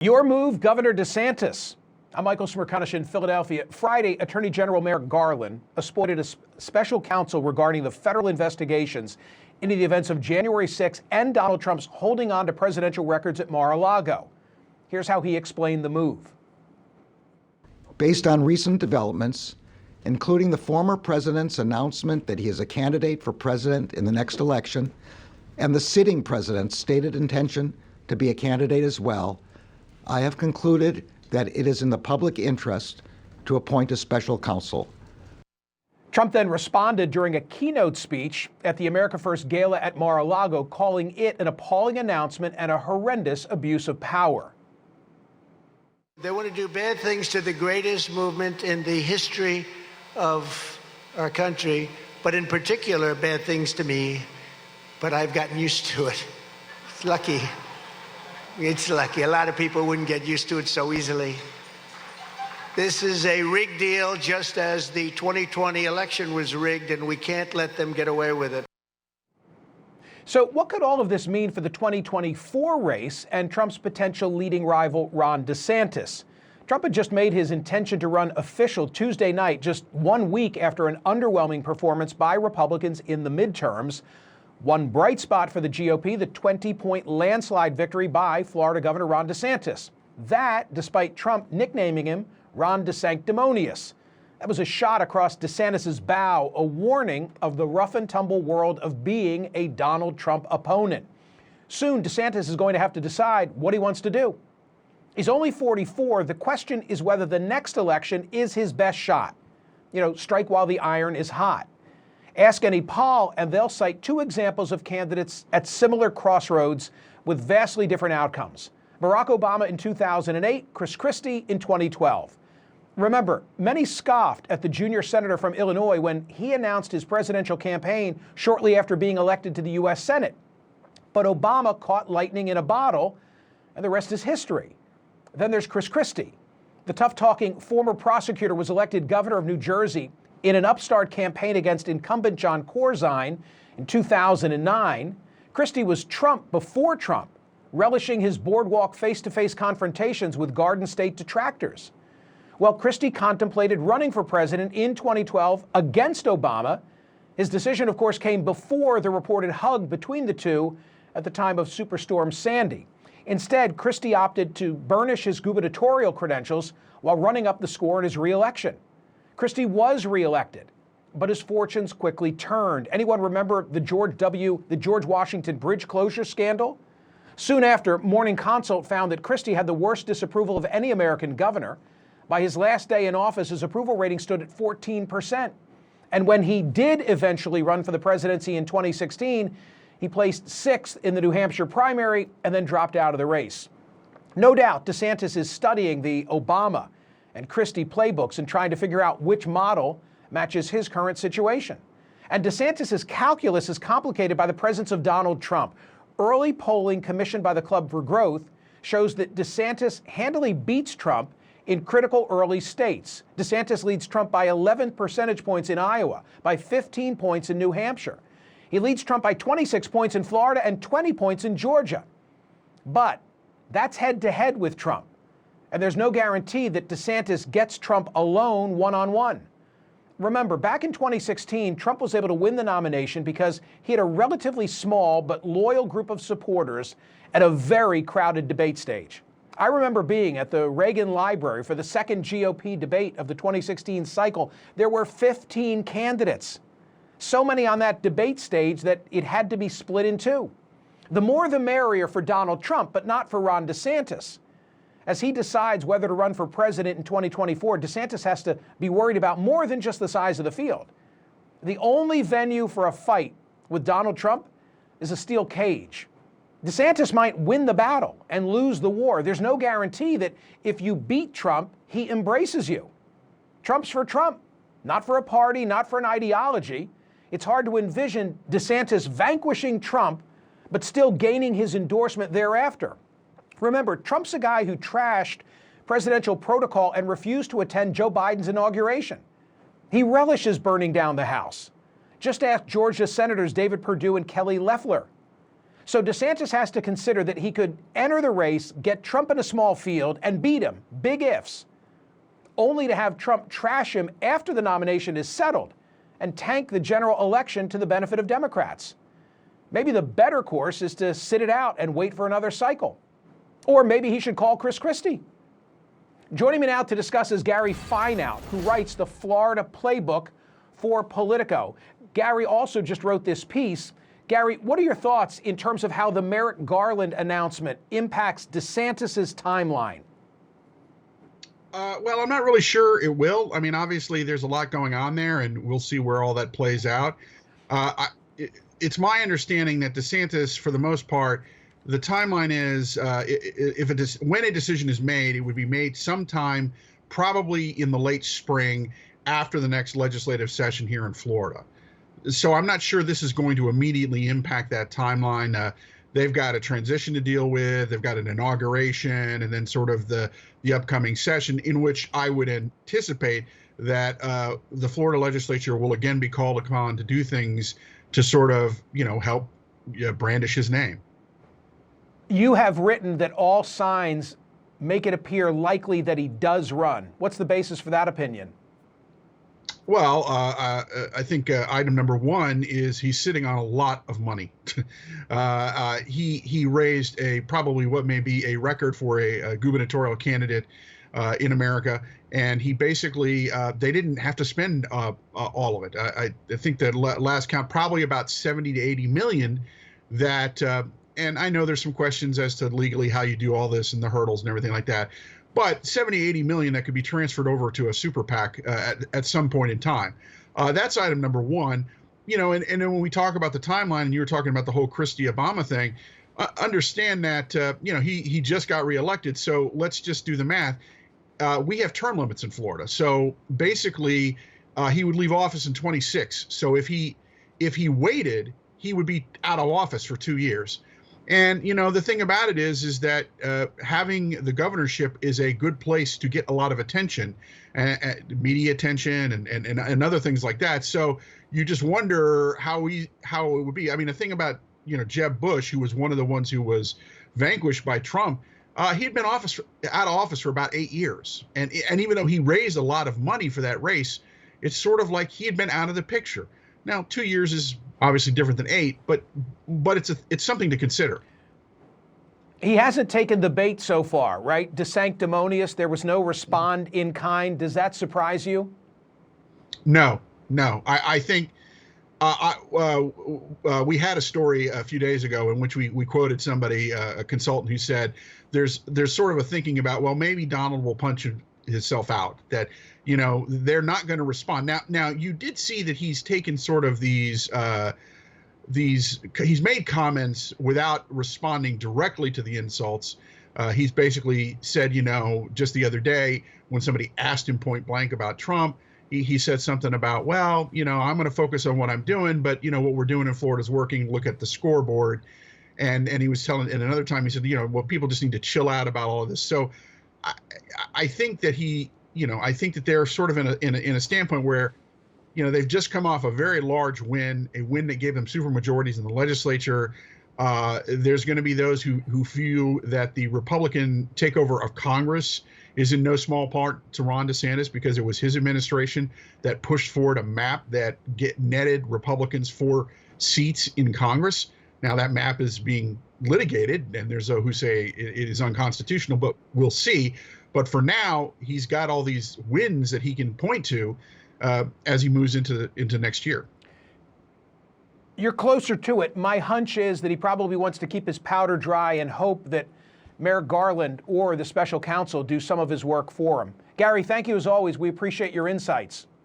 Your move, Governor DeSantis. I'm Michael Smerconish in Philadelphia. Friday, Attorney General Merrick Garland appointed a special counsel regarding the federal investigations into the events of January 6 and Donald Trump's holding on to presidential records at Mar-a-Lago. Here's how he explained the move. Based on recent developments, including the former president's announcement that he is a candidate for president in the next election, and the sitting president's stated intention to be a candidate as well, I have concluded that it is in the public interest to appoint a special counsel. Trump then responded during a keynote speech at the America First Gala at Mar-a-Lago, calling it an appalling announcement and a horrendous abuse of power. They want to do bad things to the greatest movement in the history of our country, but in particular, bad things to me. But I've gotten used to it. It's lucky. It's lucky. A lot of people wouldn't get used to it so easily. This is a rigged deal, just as the 2020 election was rigged, and we can't let them get away with it. So what could all of this mean for the 2024 race and Trump's potential leading rival, Ron DeSantis? Trump had just made his intention to run official Tuesday night, just 1 week after an underwhelming performance by Republicans in the midterms. One bright spot for the GOP, the 20-point landslide victory by Florida Governor Ron DeSantis. That, despite Trump nicknaming him Ron DeSanctimonious. That was a shot across DeSantis' bow, a warning of the rough-and-tumble world of being a Donald Trump opponent. Soon, DeSantis is going to have to decide what he wants to do. He's only 44. The question is whether the next election is his best shot. Strike while the iron is hot. Ask any poll, and they'll cite two examples of candidates at similar crossroads with vastly different outcomes. Barack Obama in 2008, Chris Christie in 2012. Remember, many scoffed at the junior senator from Illinois when he announced his presidential campaign shortly after being elected to the U.S. Senate. But Obama caught lightning in a bottle, and the rest is history. Then there's Chris Christie. The tough-talking former prosecutor was elected governor of New Jersey in an upstart campaign against incumbent Jon Corzine in 2009. Christie was Trump before Trump, relishing his boardwalk face-to-face confrontations with Garden State detractors. Well, Christie contemplated running for president in 2012 against Obama. His decision, of course, came before the reported hug between the two at the time of Superstorm Sandy. Instead, Christie opted to burnish his gubernatorial credentials while running up the score in his reelection. Christie was reelected, but his fortunes quickly turned. Anyone remember the George Washington Bridge closure scandal? Soon after, Morning Consult found that Christie had the worst disapproval of any American governor. By his last day in office, his approval rating stood at 14%. And when he did eventually run for the presidency in 2016, he placed 6th in the New Hampshire primary and then dropped out of the race. No doubt DeSantis is studying the Obama and Christie playbooks and trying to figure out which model matches his current situation. And DeSantis' calculus is complicated by the presence of Donald Trump. Early polling commissioned by the Club for Growth shows that DeSantis handily beats Trump in critical early states. DeSantis leads Trump by 11 percentage points in Iowa, by 15 points in New Hampshire. He leads Trump by 26 points in Florida and 20 points in Georgia. But that's head-to-head with Trump. And there's no guarantee that DeSantis gets Trump alone one-on-one. Remember, back in 2016, Trump was able to win the nomination because he had a relatively small but loyal group of supporters at a very crowded debate stage. I remember being at the Reagan Library for the second GOP debate of the 2016 cycle. There were 15 candidates. So many on that debate stage that it had to be split in two. The more the merrier for Donald Trump, but not for Ron DeSantis. As he decides whether to run for president in 2024, DeSantis has to be worried about more than just the size of the field. The only venue for a fight with Donald Trump is a steel cage. DeSantis might win the battle and lose the war. There's no guarantee that if you beat Trump, he embraces you. Trump's for Trump, not for a party, not for an ideology. It's hard to envision DeSantis vanquishing Trump, but still gaining his endorsement thereafter. Remember, Trump's a guy who trashed presidential protocol and refused to attend Joe Biden's inauguration. He relishes burning down the House. Just ask Georgia Senators David Perdue and Kelly Loeffler. So DeSantis has to consider that he could enter the race, get Trump in a small field, and beat him, big ifs, only to have Trump trash him after the nomination is settled and tank the general election to the benefit of Democrats. Maybe the better course is to sit it out and wait for another cycle. Or maybe he should call Chris Christie. Joining me now to discuss is Gary Fineout, who writes the Florida Playbook for Politico. Gary also just wrote this piece. Gary, what are your thoughts in terms of how the Merrick Garland announcement impacts DeSantis's timeline? Well, I'm not really sure it will. I mean, obviously, there's a lot going on there, and we'll see where all that plays out. It's my understanding that DeSantis, for the most part, the timeline is when a decision is made, it would be made sometime probably in the late spring after the next legislative session here in Florida. So I'm not sure this is going to immediately impact that timeline. They've got a transition to deal with. They've got an inauguration and then sort of the upcoming session in which I would anticipate that the Florida legislature will again be called upon to do things to sort of, help brandish his name. You have written that all signs make it appear likely that he does run. What's the basis for that opinion? Well, I think item number one is he's sitting on a lot of money. He raised probably what may be a record for a gubernatorial candidate in America, and he basically they didn't have to spend all of it. I think that last count probably about 70 to 80 million. That and I know there's some questions as to legally how you do all this and the hurdles and everything like that. But 70, 80 million that could be transferred over to a super PAC at some point in time. That's item number one. And then when we talk about the timeline, and you were talking about the whole Christie-Obama thing, understand that, he just got reelected. So let's just do the math. We have term limits in Florida. So basically, he would leave office in 26. So if he waited, he would be out of office for 2 years. And, the thing about it is that having the governorship is a good place to get a lot of attention, media attention and other things like that. So you just wonder how it would be. I mean, the thing about, Jeb Bush, who was one of the ones who was vanquished by Trump, he had been out of office for about 8 years. And even though he raised a lot of money for that race, it's sort of like he had been out of the picture. Now, 2 years is obviously different than 8, but it's something to consider. He hasn't taken the bait so far, right? De sanctimonious, there was no respond in kind. Does that surprise you? No. I think we had a story a few days ago in which we quoted somebody, a consultant, who said there's sort of a thinking about, well, maybe Donald will punch himself out, that they're not going to respond. Now you did see that he's taken sort of he's made comments without responding directly to the insults. He's basically said, just the other day when somebody asked him point blank about Trump, he said something about, well, I'm going to focus on what I'm doing, but what we're doing in Florida is working. Look at the scoreboard. And he was telling, and another time he said, well, people just need to chill out about all of this. So I think that I think that they're sort of in a standpoint where, they've just come off a very large win, a win that gave them supermajorities in the legislature. There's going to be those who feel that the Republican takeover of Congress is in no small part to Ron DeSantis, because it was his administration that pushed forward a map that netted Republicans 4 seats in Congress. Now that map is being litigated, and there's those who say it is unconstitutional, but we'll see. But for now, he's got all these wins that he can point to as he moves into next year. You're closer to it. My hunch is that he probably wants to keep his powder dry and hope that Merrick Garland or the special counsel do some of his work for him. Gary, thank you as always. We appreciate your insights.